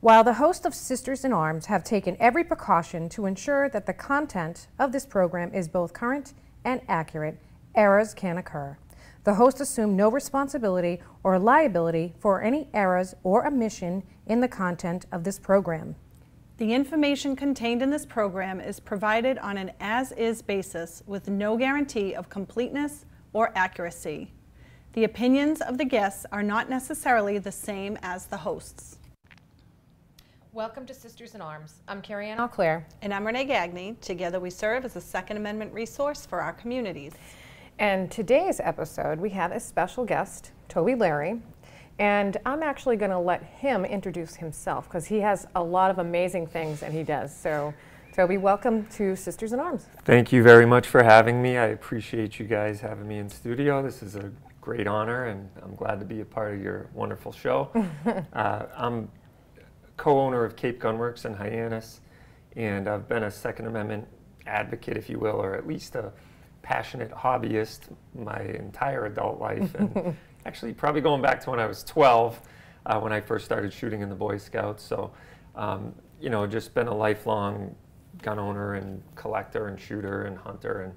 While the hosts of Sisters in Arms have taken every precaution to ensure that the content of this program is both current and accurate, errors can occur. The hosts assume no responsibility or liability for any errors or omission in the content of this program. The information contained in this program is provided on an as-is basis with no guarantee of completeness or accuracy. The opinions of the guests are not necessarily the same as the hosts. Welcome to Sisters in Arms. I'm Carrie Ann Alclair. And I'm Renee Gagne. Together we serve as a Second Amendment resource for our communities. And today's episode, we have a special guest, Toby Leary. And I'm actually going to let him introduce himself because he has a lot of amazing things that he does. So, Toby, welcome to Sisters in Arms. Thank you very much for having me. I appreciate you guys having me in studio. This is a great honor, and I'm glad to be a part of your wonderful show. I'm co-owner of Cape Gunworks in Hyannis, and I've been a Second Amendment advocate, if you will, or at least a passionate hobbyist my entire adult life, and actually probably going back to when I was 12 when I first started shooting in the Boy Scouts. So, you know, just been a lifelong gun owner and collector and shooter and hunter,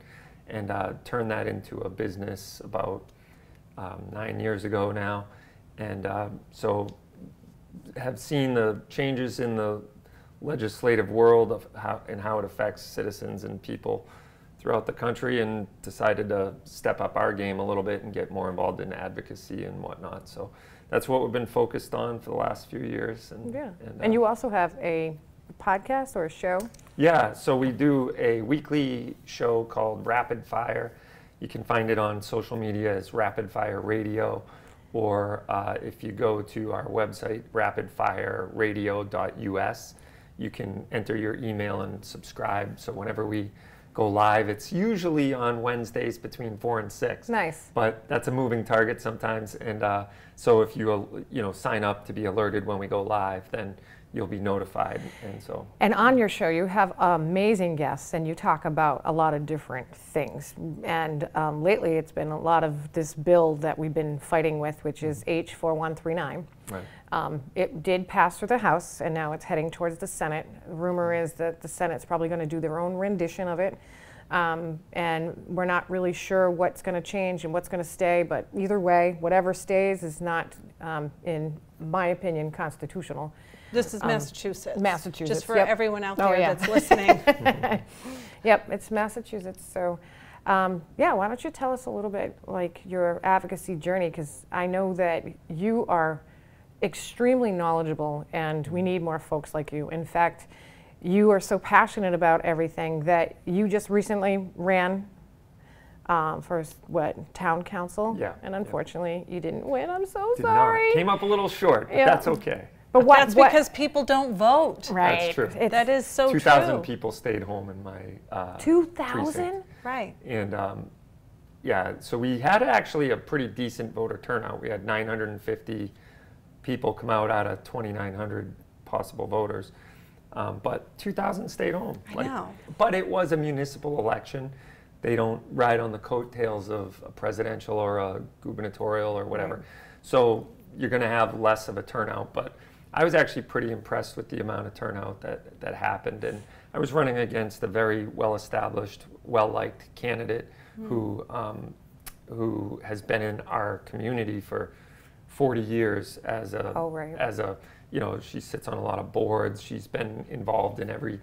and turned that into a business about 9 years ago now. And so have seen the changes in the legislative world of how it affects citizens and people throughout the country, and decided to step up our game a little bit and get more involved in advocacy and whatnot. So that's what we've been focused on for the last few years. And you also have a podcast or a show? Yeah, so we do a weekly show called Rapid Fire. You can find it on social media as Rapid Fire Radio, or if you go to our website, rapidfireradio.us, you can enter your email and subscribe. So whenever we go live, it's usually on Wednesdays between 4 and 6. Nice. But that's a moving target sometimes. And so if you sign up to be alerted when we go live, then you'll be notified. And on your show, you have amazing guests, and you talk about a lot of different things. And lately, it's been a lot of this bill that we've been fighting with, which is H4139. Right. It did pass through the House, and now it's heading towards the Senate. The rumor is that the Senate's probably going to do their own rendition of it. And we're not really sure what's going to change and what's going to stay, but either way, whatever stays is not, in my opinion, constitutional. This is Massachusetts. Massachusetts. Just for everyone out there that's listening. Yep, it's Massachusetts. So, yeah, why don't you tell us a little bit like your advocacy journey, because I know that you are extremely knowledgeable, and we need more folks like you. In fact, you are so passionate about everything that you just recently ran for town council. Yeah. And unfortunately, you didn't win. I'm so Did sorry. not. Came up a little short, but that's okay. But that's because people don't vote. Right. That's true. That is so 2,000 people stayed home in my 2,000? Right. And yeah, so we had actually a pretty decent voter turnout. We had 950 people come out of 2,900 possible voters. But 2,000 stayed home. I know. But it was a municipal election. They don't ride on the coattails of a presidential or a gubernatorial or whatever. Right. So you're going to have less of a turnout. But I was actually pretty impressed with the amount of turnout that happened. And I was running against a very well-established, well-liked candidate who has been in our community for 40 years as a she sits on a lot of boards. She's been involved in every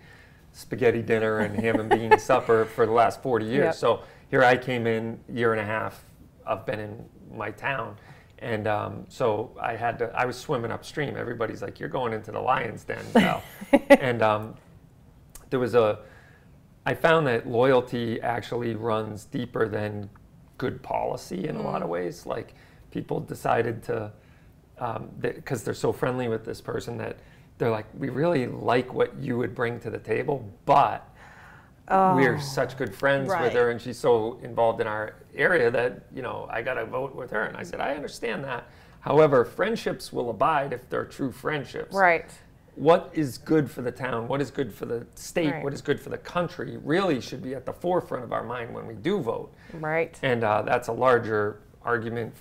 spaghetti dinner and ham and bean supper for the last 40 years. Yep. So here I came in, year and a half, I've been in my town. And so I was swimming upstream. Everybody's like, you're going into the lion's den, pal. And I found that loyalty actually runs deeper than good policy in a lot of ways. Like, people decided to, because they're so friendly with this person, that they're like, we really like what you would bring to the table, but we're such good friends with her, and she's so involved in our area that, I got to vote with her. And I said, I understand that. However, friendships will abide if they're true friendships. Right. What is good for the town, what is good for the state, Right. what is good for the country really should be at the forefront of our mind when we do vote. Right. And that's a larger argument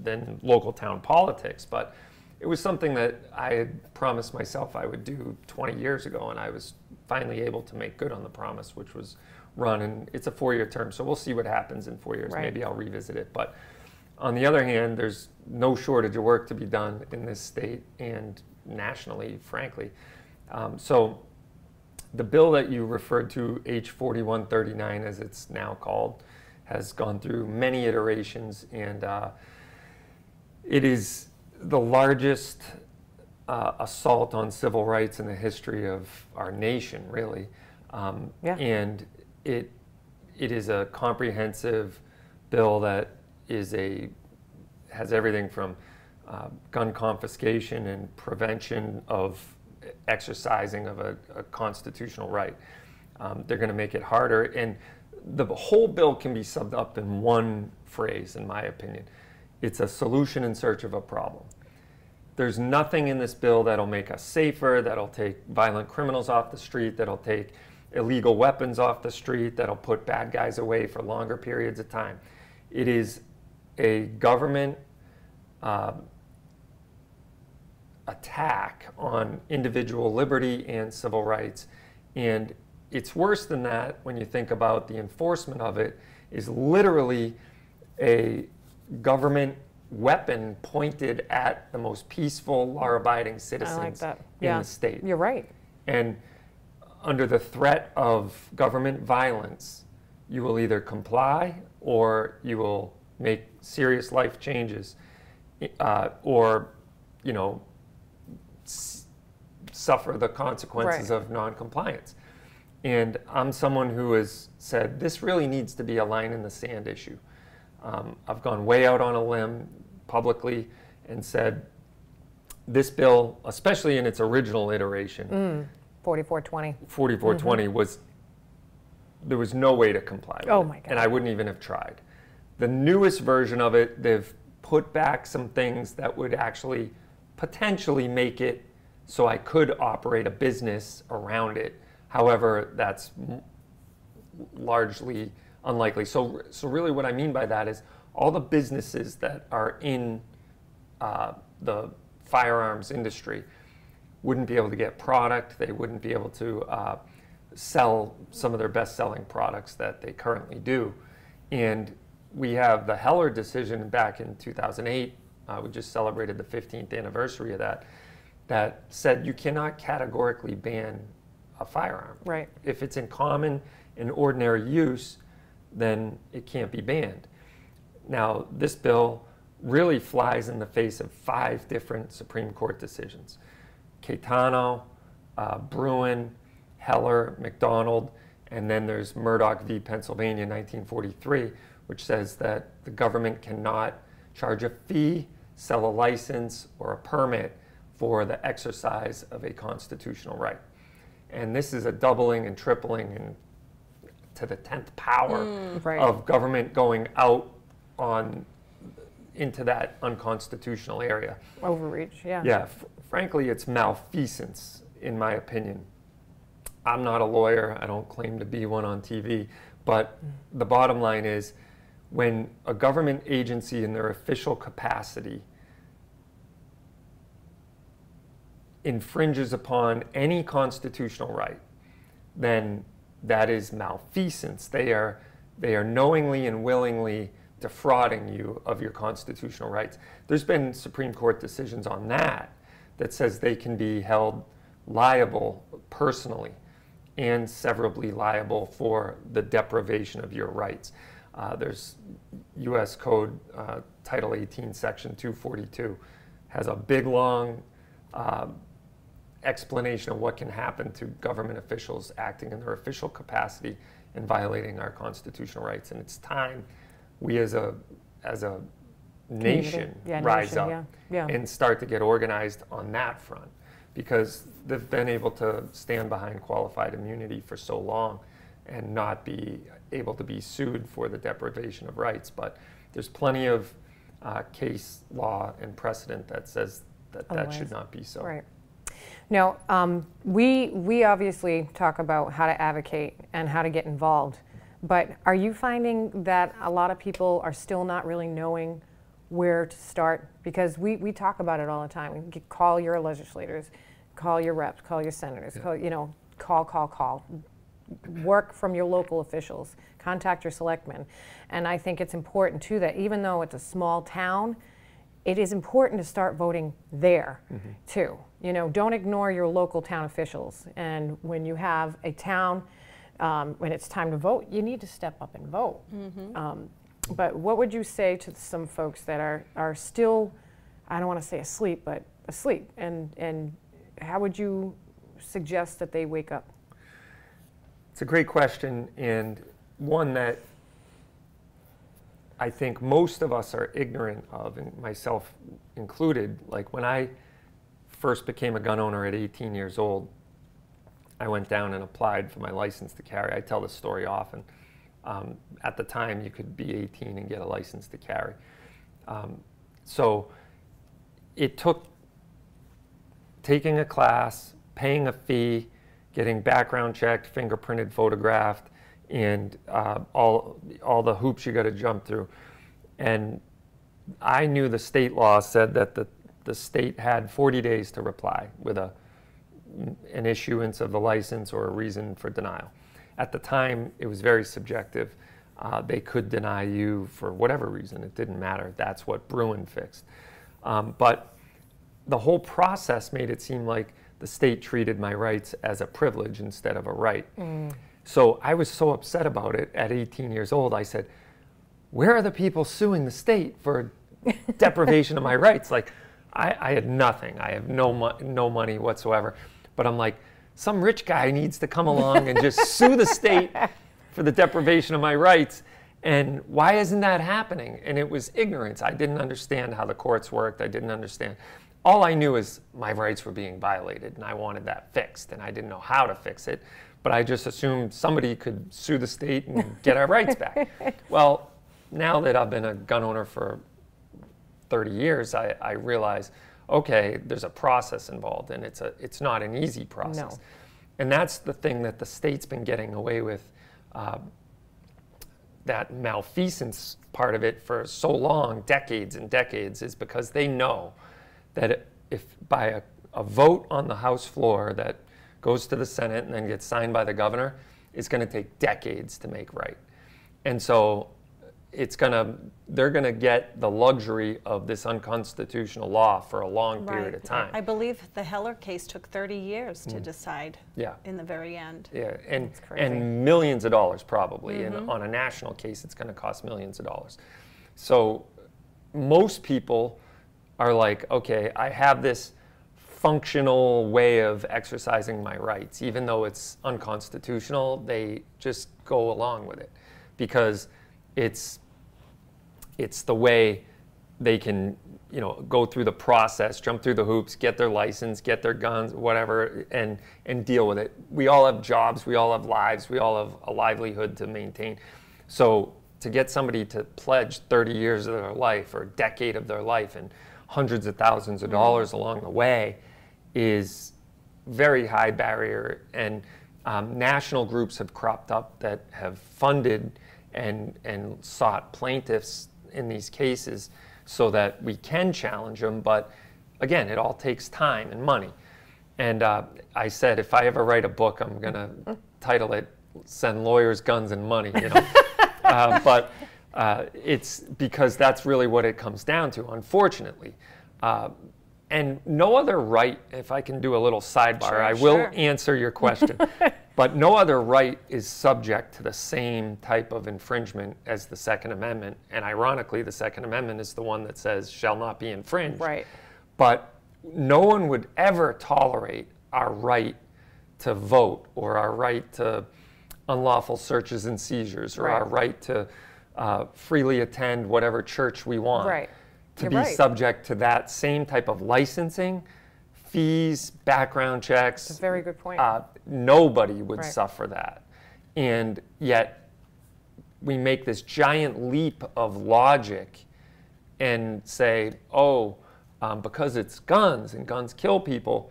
than local town politics. But it was something that I had promised myself I would do 20 years ago, and I was finally able to make good on the promise, which was run, and it's a 4-year term, so we'll see what happens in 4 years. Right. Maybe I'll revisit it. But on the other hand, there's no shortage of work to be done in this state and nationally, frankly. So the bill that you referred to, H4139 as it's now called, has gone through many iterations, and it is the largest assault on civil rights in the history of our nation, really. Yeah. And it is a comprehensive bill that has everything from gun confiscation and prevention of exercising of a constitutional right. They're going to make it harder, and the whole bill can be summed up in one phrase, in my opinion. It's a solution in search of a problem. There's nothing in this bill that'll make us safer, that'll take violent criminals off the street, that'll take illegal weapons off the street, that'll put bad guys away for longer periods of time. It is a government attack on individual liberty and civil rights. And it's worse than that when you think about the enforcement of it is literally a government weapon pointed at the most peaceful, law-abiding citizens in the state. You're right. And under the threat of government violence, you will either comply or you will make serious life changes, or, you know, suffer the consequences of non-compliance. And I'm someone who has said this really needs to be a line in the sand issue. I've gone way out on a limb publicly and said this bill, especially in its original iteration, 4420 was, there was no way to comply with Oh my God. and I wouldn't even have tried. The newest version of it, they've put back some things that would actually potentially make it so I could operate a business around it. However, that's largely unlikely. So really what I mean by that is all the businesses that are in the firearms industry wouldn't be able to get product. They wouldn't be able to sell some of their best-selling products that they currently do. And we have the Heller decision back in 2008. We just celebrated the 15th anniversary of that. That said you cannot categorically ban a firearm. Right. If it's in common and ordinary use, then it can't be banned. Now, this bill really flies in the face of 5 different Supreme Court decisions. Caetano, Bruin, Heller, McDonald, and then there's Murdoch v. Pennsylvania, 1943, which says that the government cannot charge a fee, sell a license, or a permit for the exercise of a constitutional right. And this is a doubling and tripling and to the 10th power of government going out on into that unconstitutional area. Overreach, yeah. Yeah, frankly, it's malfeasance, in my opinion. I'm not a lawyer. I don't claim to be one on TV. But the bottom line is, when a government agency in their official capacity infringes upon any constitutional right, then that is malfeasance. They are knowingly and willingly defrauding you of your constitutional rights. There's been Supreme Court decisions on that says they can be held liable personally and severably liable for the deprivation of your rights. There's U.S. Code Title 18, Section 242, has a big, long explanation of what can happen to government officials acting in their official capacity and violating our constitutional rights. And it's time we as a nation rise up and start to get organized on that front, because they've been able to stand behind qualified immunity for so long and not be able to be sued for the deprivation of rights. But there's plenty of case law and precedent that says that that should not be so. Right. Now, we obviously talk about how to advocate and how to get involved, but are you finding that a lot of people are still not really knowing where to start? Because we talk about it all the time. Call your legislators, call your reps, call your senators, call. Work from your local officials, contact your selectmen. And I think it's important too that even though it's a small town, it is important to start voting there too. You know, don't ignore your local town officials. And when you have a town, when it's time to vote, you need to step up and vote. But what would you say to some folks that are still, I don't want to say asleep, but asleep? And how would you suggest that they wake up? It's a great question, and one that I think most of us are ignorant of, and myself included. Like when I first became a gun owner at 18 years old, I went down and applied for my license to carry. I tell this story often. At the time, you could be 18 and get a license to carry. So it took taking a class, paying a fee, getting background checked, fingerprinted, photographed, and all the hoops you got to jump through. And I knew the state law said that the state had 40 days to reply with an issuance of the license or a reason for denial. At the time, it was very subjective. They could deny you for whatever reason. It didn't matter. That's what Bruin fixed. But the whole process made it seem like the state treated my rights as a privilege instead of a right. So I was so upset about it at 18 years old. I said, where are the people suing the state for deprivation of my rights? Like, I had nothing. I have no money whatsoever. But I'm like, some rich guy needs to come along and just sue the state for the deprivation of my rights. And why isn't that happening? And it was ignorance. I didn't understand how the courts worked. I didn't understand. All I knew is my rights were being violated, and I wanted that fixed, and I didn't know how to fix it, but I just assumed somebody could sue the state and get our rights back. Well, now that I've been a gun owner for 30 years, I realize, okay, there's a process involved, and it's not an easy process. No. And that's the thing that the state's been getting away with, that malfeasance part of it for so long, decades and decades, is because they know that if by a vote on the House floor that goes to the Senate and then gets signed by the governor, it's going to take decades to make right. And so they're going to get the luxury of this unconstitutional law for a long period of time. I believe the Heller case took 30 years to decide in the very end. Yeah, and millions of dollars probably. And on a national case, it's going to cost millions of dollars. So most people are like, okay, I have this functional way of exercising my rights. Even though it's unconstitutional, they just go along with it because it's the way they can, go through the process, jump through the hoops, get their license, get their guns, whatever, and deal with it. We all have jobs, we all have lives, we all have a livelihood to maintain. So to get somebody to pledge 30 years of their life or a decade of their life and hundreds of thousands of dollars along the way is very high barrier. And national groups have cropped up that have funded and sought plaintiffs in these cases so that we can challenge them. But again, it all takes time and money. And I said, if I ever write a book, I'm going to title it Send Lawyers, Guns, and Money. But it's because that's really what it comes down to, unfortunately. And no other right, if I can do a little sidebar, I will answer your question, but no other right is subject to the same type of infringement as the Second Amendment. And ironically, the Second Amendment is the one that says shall not be infringed. Right. But no one would ever tolerate our right to vote or our right to unlawful searches and seizures or our right to freely attend whatever church we want. Right. To be subject to that same type of licensing, fees, background checks. That's a very good point. Nobody would suffer that. And yet we make this giant leap of logic and say, because it's guns and guns kill people.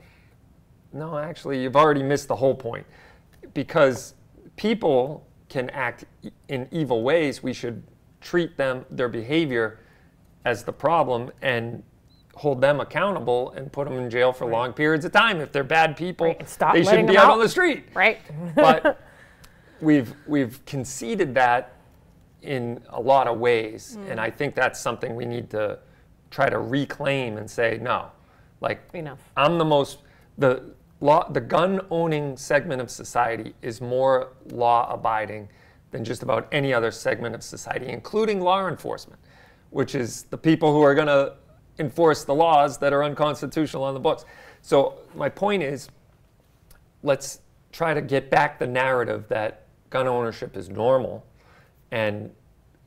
No, actually, you've already missed the whole point. Because people can act in evil ways, we should treat their behavior as the problem and hold them accountable and put them in jail for long periods of time. If they're bad people, Right, and stop they letting shouldn't be them out out. on the street. Right. But we've conceded that in a lot of ways, and I think that's something we need to try to reclaim and say, no, like, Enough. I'm the gun owning segment of society is more law abiding than just about any other segment of society, including law enforcement, which is the people who are going to enforce the laws that are unconstitutional on the books. So my point is, let's try to get back the narrative that gun ownership is normal, and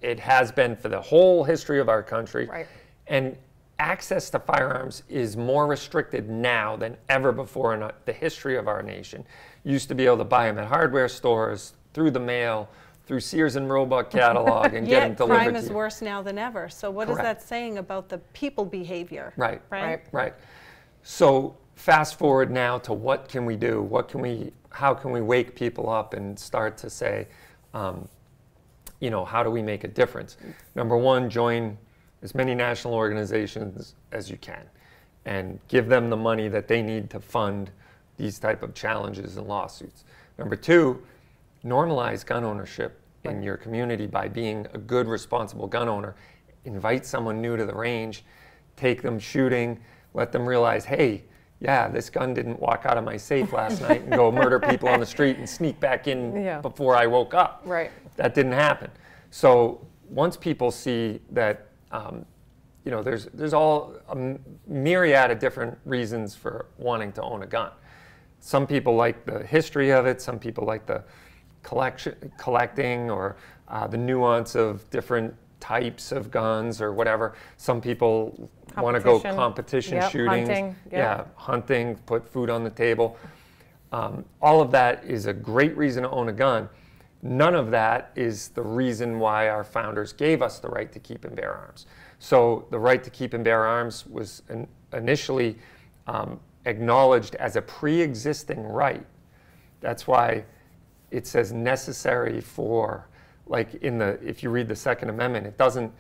it has been for the whole history of our country. Right. And access to firearms is more restricted now than ever before in the history of our nation. You used to be able to buy them at hardware stores, through the mail, through Sears and Roebuck catalog, and get them Yet delivered crime to is you. worse now than ever. So what is Correct. that saying about the people behavior? Right. Right. Right. So fast forward now to what can we do? How can we wake people up and start to say, you know, how do we make a difference? Number one, join as many national organizations as you can and give them the money that they need to fund these type of challenges and lawsuits. Number two, normalize gun ownership in your community by being a good, responsible gun owner. Invite someone new to the range, take them shooting, let them realize, hey, yeah, this gun didn't walk out of my safe last night and go murder people on the street and sneak back in before I woke up. Right. That didn't happen. So once people see that, you know, there's all a myriad of different reasons for wanting to own a gun. Some people like the history of it. Some people like the collecting or the nuance of different types of guns or whatever. Some people want to go competition shooting. Hunting. Yeah, hunting, put food on the table. All of that is a great reason to own a gun. None of that is the reason why our founders gave us the right to keep and bear arms. So the right to keep and bear arms was initially acknowledged as a pre-existing right. That's why it says necessary for, like if you read the Second Amendment, it doesn't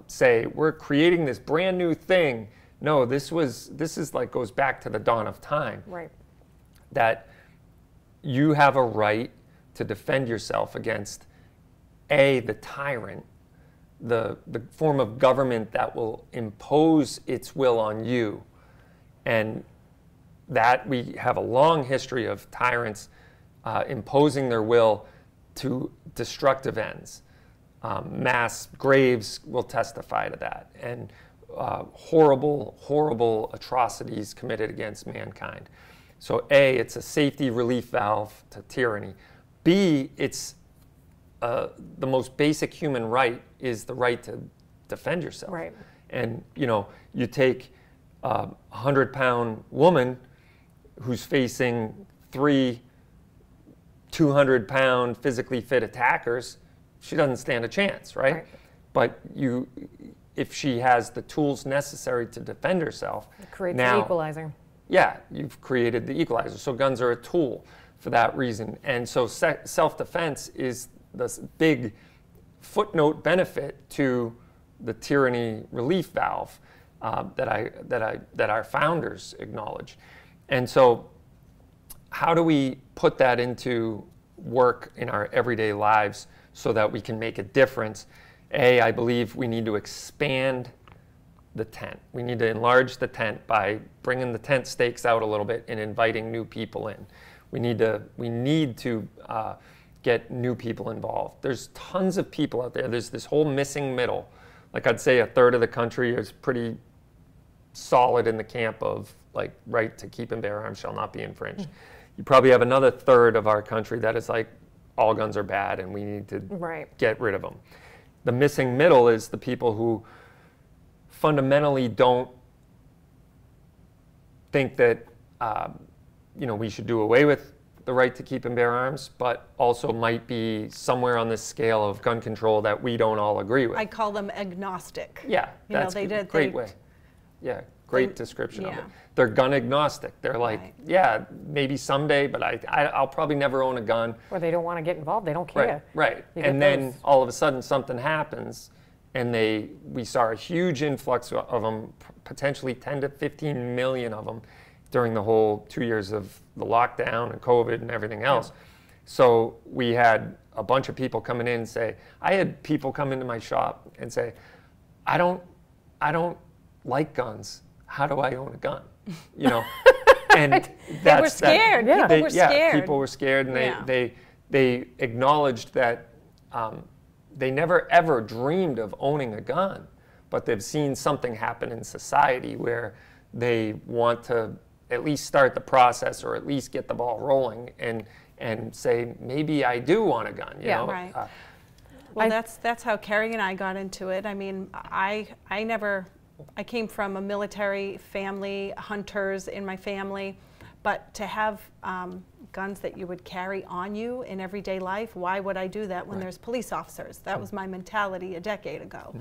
say we're creating this brand new thing. No, this is like goes back to the dawn of time. Right. That you have a right to defend yourself against the tyrant, the form of government that will impose its will on you. And that we have a long history of tyrants imposing their will to destructive ends. Mass graves will testify to that, and horrible, horrible atrocities committed against mankind. So A, it's a safety relief valve to tyranny. B, it's the most basic human right is the right to defend yourself. Right. And you know, you take a 100-pound woman who's facing 3 200-pound physically fit attackers, she doesn't stand a chance, right? But if she has the tools necessary to defend herself, It creates now, an equalizer. yeah, you've created the equalizer. So guns are a tool for that reason. And so self-defense is this big footnote benefit to the tyranny relief valve that our founders acknowledge. And so how do we put that into work in our everyday lives so that we can make a difference? I believe we need to expand the tent. We need to enlarge the tent by bringing the tent stakes out a little bit and inviting new people in. We need to get new people involved. There's tons of people out there. There's this whole missing middle. Like I'd say a third of the country is pretty solid in the camp of like right to keep and bear arms shall not be infringed. You probably have another third of our country that is like all guns are bad and we need to get rid of them. The missing middle is the people who fundamentally don't think that you know, we should do away with the right to keep and bear arms, but also might be somewhere on this scale of gun control that we don't all agree with. I call them agnostic. Yeah, that's a great way. Yeah, great description of it. They're gun agnostic. They're like, yeah, maybe someday, but I'll probably never own a gun. Or they don't want to get involved. They don't care. Right. And then all of a sudden something happens and we saw a huge influx of them, potentially 10 to 15 million of them during the whole 2 years of the lockdown and COVID and everything else. So we had a bunch of people coming in and say, I had people come into my shop and say, I don't like guns. How do I own a gun? You know, and they were scared. People were scared. Yeah, people were scared, and they acknowledged that they never ever dreamed of owning a gun, but they've seen something happen in society where they want to at least start the process or at least get the ball rolling and say, maybe I do want a gun. You know? Right. Well, that's how Carrie and I got into it. I mean, I came from a military family, hunters in my family, but to have guns that you would carry on you in everyday life, why would I do that when there's police officers? That was my mentality a decade ago.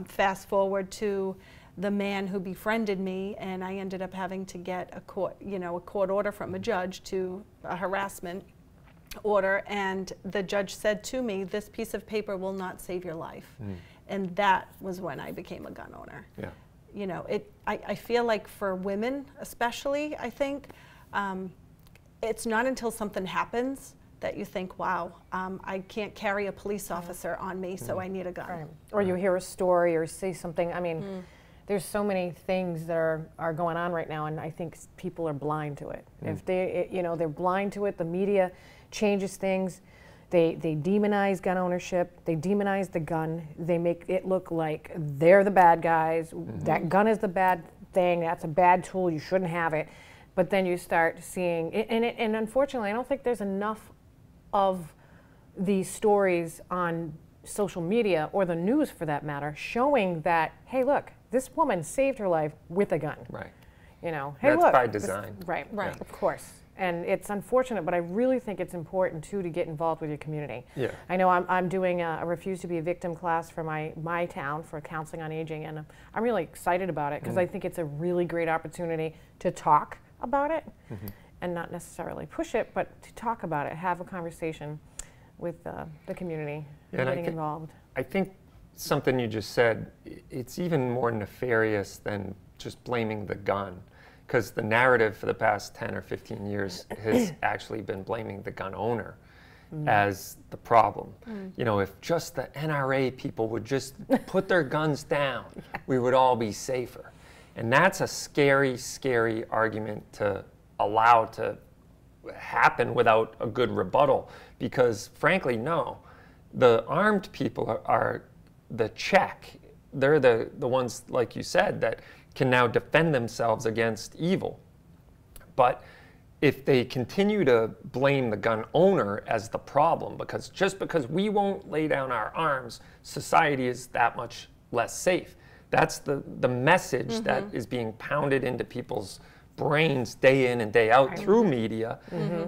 Fast forward to the man who befriended me, and I ended up having to get a court order from a judge to a harassment order, and the judge said to me, this piece of paper will not save your life. And that was when I became a gun owner. Yeah. You know, I feel like for women especially, I think, it's not until something happens that you think, wow, I can't carry a police officer on me, so I need a gun. Right. Or you hear a story or see something. I mean, there's so many things that are going on right now, and I think people are blind to it. If they're blind to it, the media changes things. They demonize gun ownership. They demonize the gun. They make it look like they're the bad guys. That gun is the bad thing. That's a bad tool. You shouldn't have it. But then you start seeing, and unfortunately, I don't think there's enough of these stories on social media or the news, for that matter, showing that, hey, look, this woman saved her life with a gun. Right. You know, hey, that's look. by design. Right. Yeah. Of course. And it's unfortunate, but I really think it's important, too, to get involved with your community. Yeah. I know I'm doing a Refuse to be a Victim class for my town for counseling on aging, and I'm really excited about it because I think it's a really great opportunity to talk about it and not necessarily push it, but to talk about it, have a conversation with the community, and getting involved. I think something you just said, it's even more nefarious than just blaming the gun. Because the narrative for the past 10 or 15 years has actually been blaming the gun owner as the problem. You know, if just the NRA people would just put their guns down, we would all be safer. And that's a scary, scary argument to allow to happen without a good rebuttal. Because frankly, no, the armed people are the check. They're the ones, like you said, that can now defend themselves against evil. But if they continue to blame the gun owner as the problem, because just because we won't lay down our arms, society is that much less safe. That's the message that is being pounded into people's brains day in and day out through media.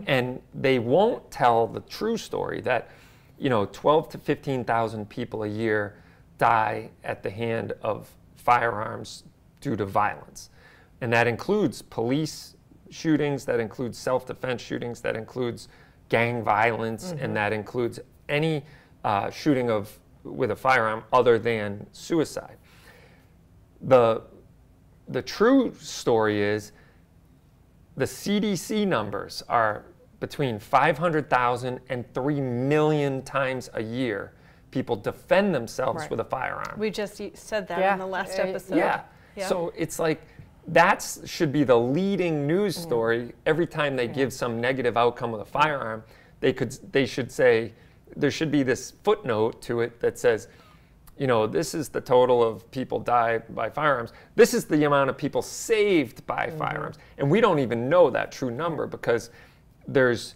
And they won't tell the true story that, you know, 12 to 15,000 people a year die at the hand of firearms due to violence. And that includes police shootings, that includes self-defense shootings, that includes gang violence, and that includes any shooting with a firearm other than suicide. The true story is the CDC numbers are between 500,000 and 3 million times a year people defend themselves with a firearm. We just said that in the last episode. Yeah. So it's like that should be the leading news story every time they give some negative outcome with a firearm. They should say, there should be this footnote to it that says, you know, this is the total of people die by firearms. This is the amount of people saved by firearms. And we don't even know that true number because there's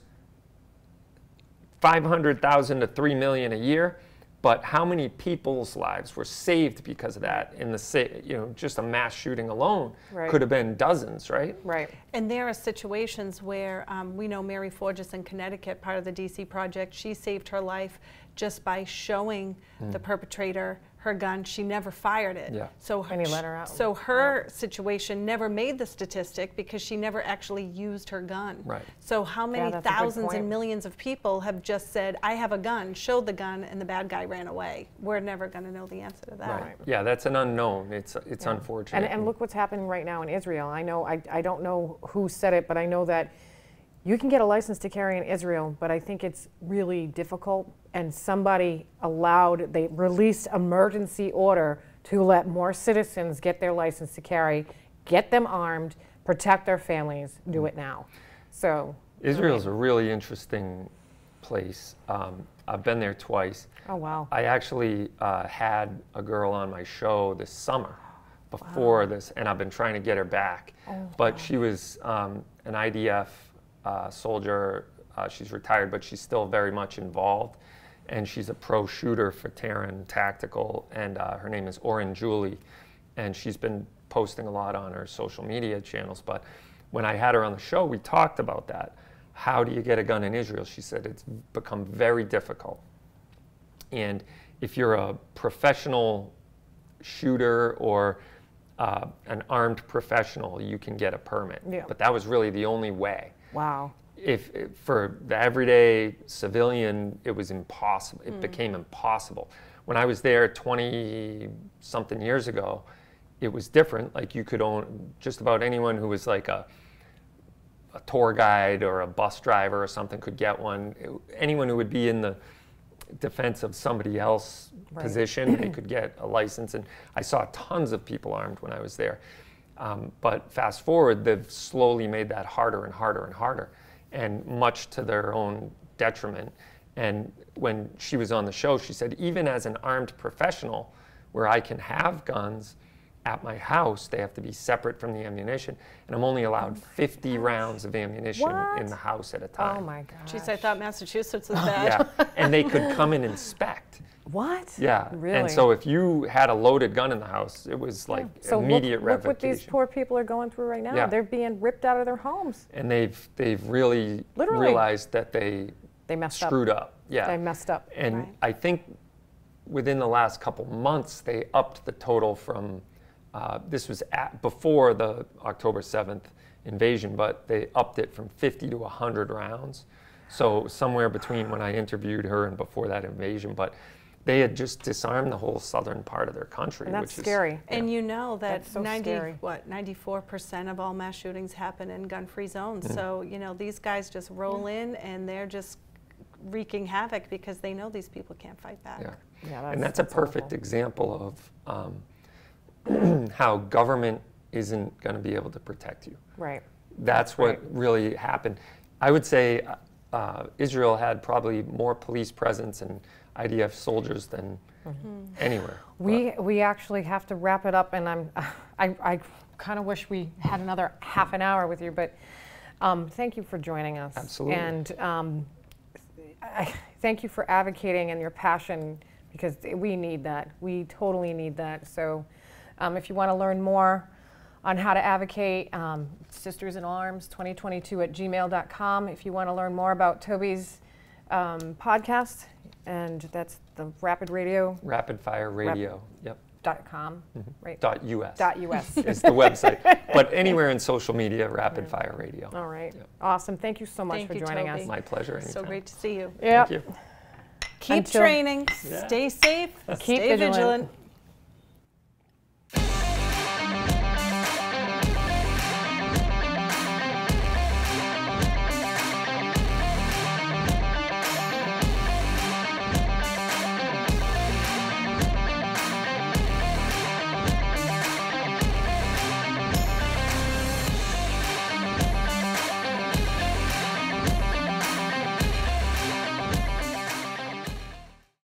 500,000 to 3 million a year. But how many people's lives were saved because of that in just a mass shooting alone could have been dozens, right? Right. And there are situations where we know Mary Forgis in Connecticut, part of the DC project, she saved her life just by showing the perpetrator her gun, she never fired it. Yeah. So And he let her out. So her situation never made the statistic because she never actually used her gun. Right. So how many that's a good thousands point. and millions of people have just said, I have a gun, showed the gun, and the bad guy ran away? We're never going to know the answer to that. Right. Yeah, that's an unknown. It's Yeah. unfortunate. And look what's happening right now in Israel. I know, I don't know who said it, but I know that you can get a license to carry in Israel, but I think it's really difficult. And somebody they released emergency order to let more citizens get their license to carry, get them armed, protect their families, do it now. So Israel's a really interesting place. I've been there twice. Oh, wow. I actually had a girl on my show this summer before this, and I've been trying to get her back. But she was an IDF soldier. She's retired, but she's still very much involved. And she's a pro shooter for Terran Tactical, and her name is Oren Julie. And she's been posting a lot on her social media channels. But when I had her on the show, we talked about that. How do you get a gun in Israel? She said it's become very difficult. And if you're a professional shooter or an armed professional, you can get a permit. Yeah. But that was really the only way. Wow. If for the everyday civilian, it was impossible. It became impossible. When I was there 20-something years ago, it was different. Like you could own just about anyone who was like a tour guide or a bus driver or something could get one. Anyone who would be in the defense of somebody else's position, they could get a license. And I saw tons of people armed when I was there. But fast forward, they've slowly made that harder and harder and harder, and much to their own detriment. And when she was on the show, she said, even as an armed professional, where I can have guns at my house, they have to be separate from the ammunition, and I'm only allowed 50 rounds of ammunition in the house at a time. Oh my gosh. Jeez, I thought Massachusetts was bad. Yeah, and they could come and inspect. What? Yeah, Really? and so if you had a loaded gun in the house, it was like So immediate look what these revocation. poor people are going through right now. Yeah. They're being ripped out of their homes. And they've really Literally. realized that they messed screwed up. Yeah, They messed up. and Right. I think within the last couple months they upped the total from. This was before the October 7th invasion, but they upped it from 50 to 100 rounds. So somewhere between when I interviewed her and before that invasion, but they had just disarmed the whole southern part of their country, And that's which scary. is And you know that That's so scary. 94% of all mass shootings happen in gun-free zones. So, you know, these guys just roll in and they're just wreaking havoc because they know these people can't fight back. yeah. Yeah, And that's a perfect awful. example of how government isn't going to be able to protect you. Right. That's what Right. really happened. I would say Israel had probably more police presence and IDF soldiers than anywhere. We actually have to wrap it up, and I kind of wish we had another half an hour with you, but thank you for joining us. Absolutely. And I thank you for advocating and your passion, because we need that. We totally need that. So if you want to learn more on how to advocate, Sisters in Arms 2022 at gmail.com. If you want to learn more about Toby's podcast, and that's the Rapid Radio. Rapid Fire Radio. Yep. .com, right? .us. .us. is the website. But anywhere in social media, Rapid Fire Radio. All right. Yep. Awesome. Thank you so much Thank for you, joining Toby. us. My pleasure. Anytime. So great to see you. Yep. Thank you. Keep Until- training, Yeah. stay safe, Keep stay vigilant.